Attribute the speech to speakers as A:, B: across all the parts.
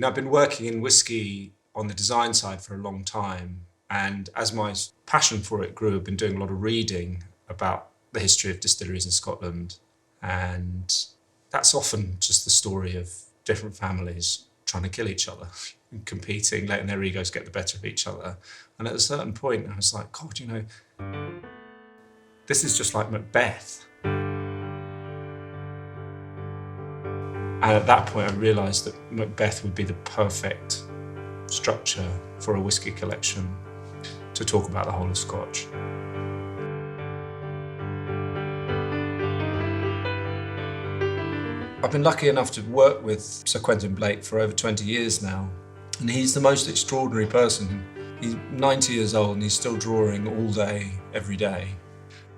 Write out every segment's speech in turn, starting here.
A: I've been working in whiskey on the design side for a long time. And as my passion for it grew, I've been doing a lot of reading about the history of distilleries in Scotland. And that's often just the story of different families trying to kill each other, competing, letting their egos get the better of each other. And at a certain point, I was like, God, this is just like Macbeth. And at that point, I realised that Macbeth would be the perfect structure for a whiskey collection to talk about the whole of Scotch. I've been lucky enough to work with Sir Quentin Blake for over 20 years now, and he's the most extraordinary person. He's 90 years old and he's still drawing all day, every day.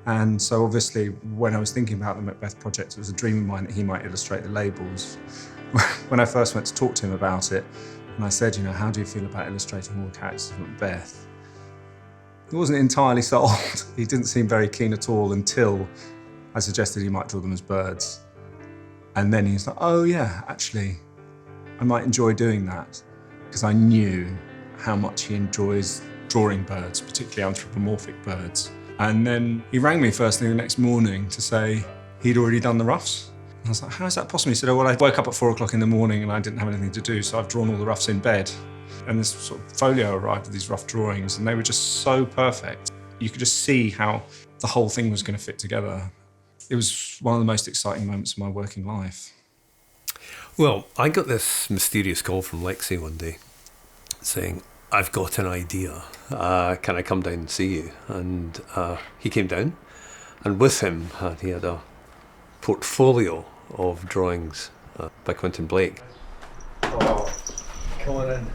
A: And so obviously, when I was thinking about the Macbeth project, it was a dream of mine that he might illustrate the labels. When I first went to talk to him about it, and I said, how do you feel about illustrating all the characters of Macbeth? He wasn't entirely sold. He didn't seem very keen at all until I suggested he might draw them as birds. And then he's like, oh yeah, actually, I might enjoy doing that, because I knew how much he enjoys drawing birds, particularly anthropomorphic birds. And then he rang me first thing the next morning to say he'd already done the roughs. And I was like, how is that possible? He said, oh, well, I woke up at 4 o'clock in the morning and I didn't have anything to do, so I've drawn all the roughs in bed. And this sort of folio arrived with these rough drawings, and they were just so perfect. You could just see how the whole thing was going to fit together. It was one of the most exciting moments of my working life.
B: Well, I got this mysterious call from Lexi one day saying, I've got an idea. Can I come down and see you? And he came down, and with him he had a portfolio of drawings by Quentin Blake.
C: Oh, come on in.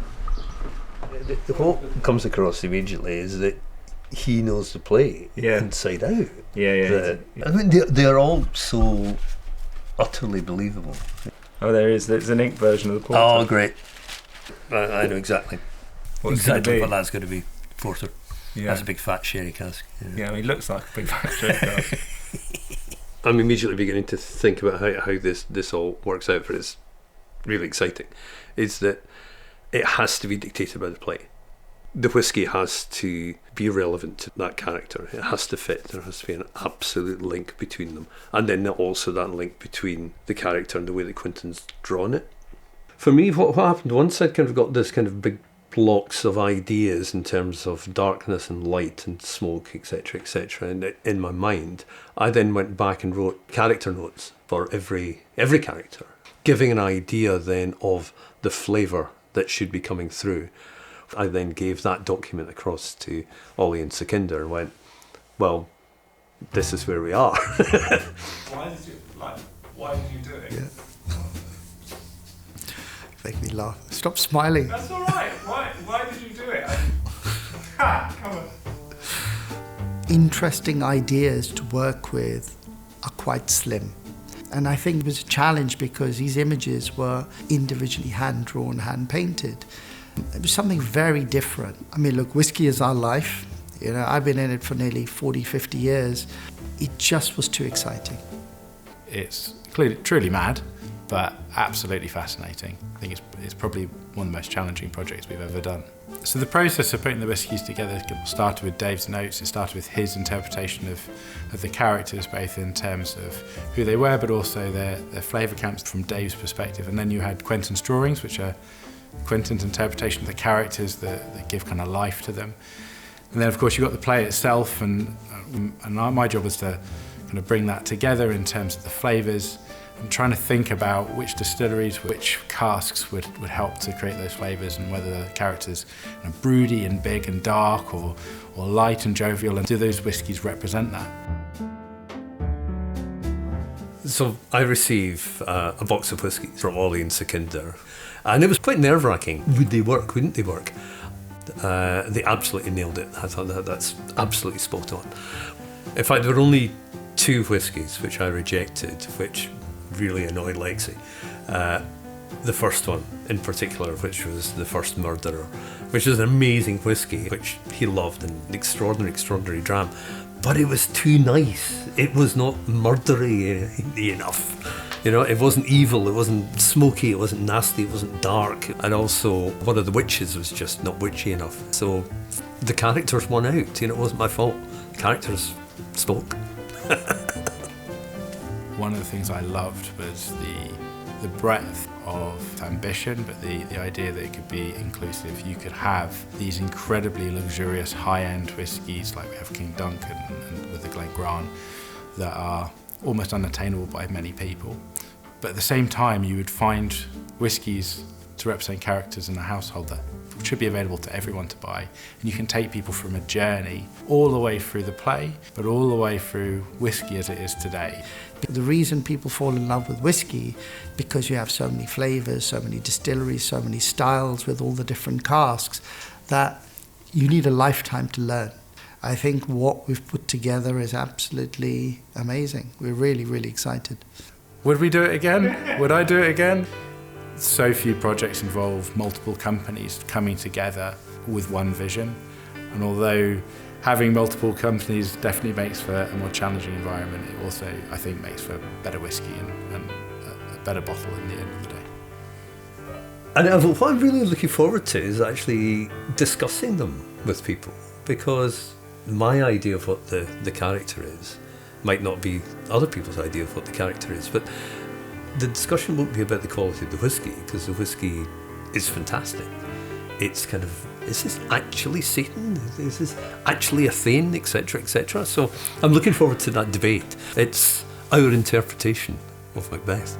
C: What comes across immediately is that he knows the play inside out.
D: Yeah.
C: I mean, they're all so utterly believable.
D: Oh, there's an ink version of the porter.
C: Oh, great. I know exactly what that's going to be. Porter.
D: Yeah.
C: That's a big fat sherry cask.
D: Yeah, he looks like a big fat sherry cask.
B: I'm immediately beginning to think about how this all works out, for it's really exciting. Is that it has to be dictated by the play. The whiskey has to be relevant to that character. It has to fit. There has to be an absolute link between them. And then also that link between the character and the way that Quentin's drawn it. For me, what happened, once I'd kind of got this kind of big blocks of ideas in terms of darkness and light and smoke, etc., in my mind, I then went back and wrote character notes for every character, giving an idea then of the flavour that should be coming through. I then gave that document across to Ollie and Sukhinder and went, well, this is where we are.
A: Why did you do it?
E: Yeah. Make me laugh. Stop smiling.
A: That's all right. Why did you do it? Come on.
E: Interesting ideas to work with are quite slim. And I think it was a challenge because these images were individually hand-drawn, hand-painted. It was something very different. I mean, look, whiskey is our life. I've been in it for nearly 40, 50 years. It just was too exciting.
F: It's clearly truly mad, but absolutely fascinating. I think it's probably one of the most challenging projects we've ever done. So the process of putting the whiskies together started with Dave's notes. It started with his interpretation of the characters, both in terms of who they were, but also their flavour counts from Dave's perspective. And then you had Quentin's drawings, which are Quentin's interpretation of the characters that give kind of life to them. And then, of course, you've got the play itself, and my job was to kind of bring that together in terms of the flavours and trying to think about which distilleries, which casks would help to create those flavours, and whether the characters are broody and big and dark or light and jovial, and do those whiskies represent that?
B: So I receive a box of whiskies from Ollie and Sukhinder, and it was quite nerve-wracking. Would they work? Wouldn't they work? They absolutely nailed it. I thought that's absolutely spot on. In fact, there were only 2 whiskies which I rejected, which really annoyed Lexi. The first one in particular, which was The First Murderer, which is an amazing whiskey, which he loved, and an extraordinary dram. But it was too nice. It was not murdery enough. You know, it wasn't evil, it wasn't smoky, it wasn't nasty, it wasn't dark. And also, one of the witches was just not witchy enough. So the characters won out. You know, it wasn't my fault. The characters spoke.
F: One of the things I loved was the breadth of ambition, but the idea that it could be inclusive. You could have these incredibly luxurious high-end whiskies like we have King Duncan and with the Glen Grant that are almost unattainable by many people. But at the same time, you would find whiskies to represent characters in a household that should be available to everyone to buy. And you can take people from a journey all the way through the play, but all the way through whiskey as it is today.
E: The reason people fall in love with whiskey, because you have so many flavours, so many distilleries, so many styles with all the different casks, that you need a lifetime to learn. I think what we've put together is absolutely amazing. We're really, really excited.
F: Would we do it again? Would I do it again? So few projects involve multiple companies coming together with one vision. And although having multiple companies definitely makes for a more challenging environment, it also, I think, makes for better whiskey and a better bottle in the end of the day.
B: And what I'm really looking forward to is actually discussing them with people, because my idea of what the character is might not be other people's idea of what the character is, but the discussion won't be about the quality of the whiskey, because the whiskey is fantastic. It's kind of, is this actually Satan? Is this actually a thing, etc., etc.? So I'm looking forward to that debate. It's our interpretation of Macbeth.